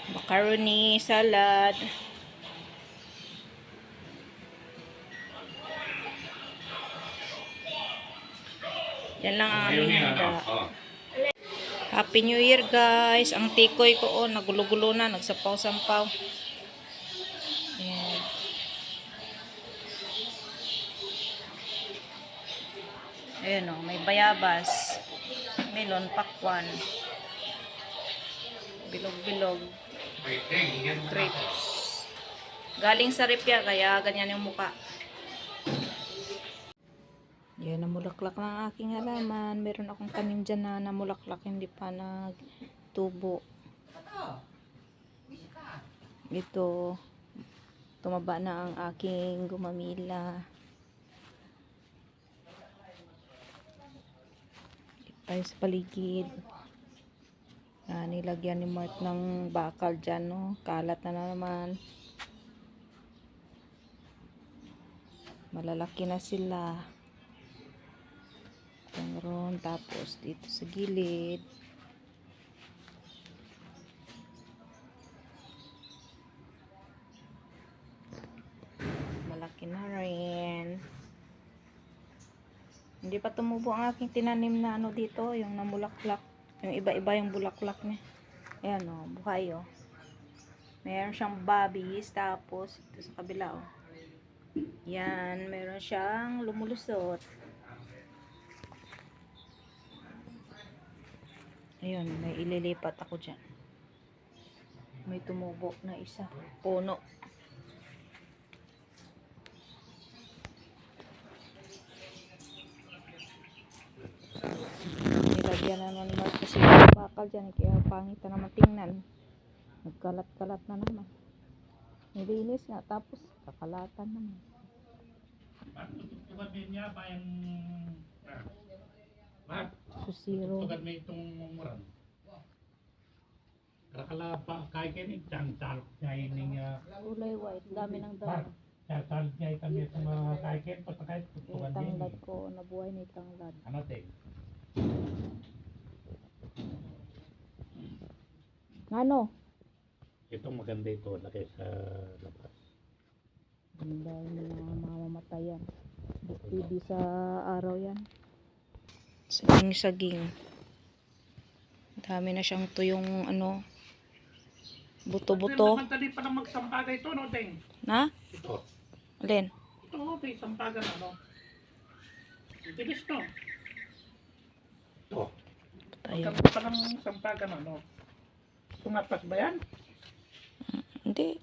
Macaroni, salad. Yan lang ang aming handa. Happy New Year guys. Ang tikoy ko nagulo-gulo na, nagsapaw-sampaw. Ayan. Ayan may bayabas, melon, pakwan, bilog-bilog, grapes. Galing sa ripya kaya ganyan yung mukha. Yan, namulaklak na ang aking halaman. Meron akong tanim dyan na namulaklak, hindi pa nagtubo. Ito, tumaba na ang aking gumamila. Tayo sa paligid. Nilagyan ni Mart ng bakal dyan, no? Kalat na naman. Malalaki na sila. Meron, tapos dito sa gilid. Malaki na rin. Hindi pa tumubo ang aking tinanim na dito, yung namulaklak. Yung iba-iba yung bulaklak niya. Ayan buhay Meron siyang babis, tapos ito sa kabila Yan, meron siyang lumulusot. Ayun, may ililipat ako dyan. May tumubo na isa. Puno. Nilagyan na naman kasi yung bakal dyan. Kaya pangit na naman tingnan. Nagkalat-kalat na naman. Nilinis nga, tapos kakalatan naman. Tugad niya ba yung Susiro. tugad may itong mumuran. Kakala pa kay kini chan chalok niya ini Kulay white, dami ng dami. chalok niya kami sa mga kay ken patakay tugad din. Tanglad ko, nabuhay ni tanglad. Ano te? Ano? Itong maganda ito laki sa labas. Ang dahil mga mamamatayan. Hindi sa araw yan. Saging-saging. Dami na siyang tuyong buto-buto. Magtali pa ng magsampaga ito no teng. Na? Ito. Alin? Ito may sampaga Tilis to. Ito. Tayo. Magkabot pa ng sampaga Tumapas ba yan? Hindi.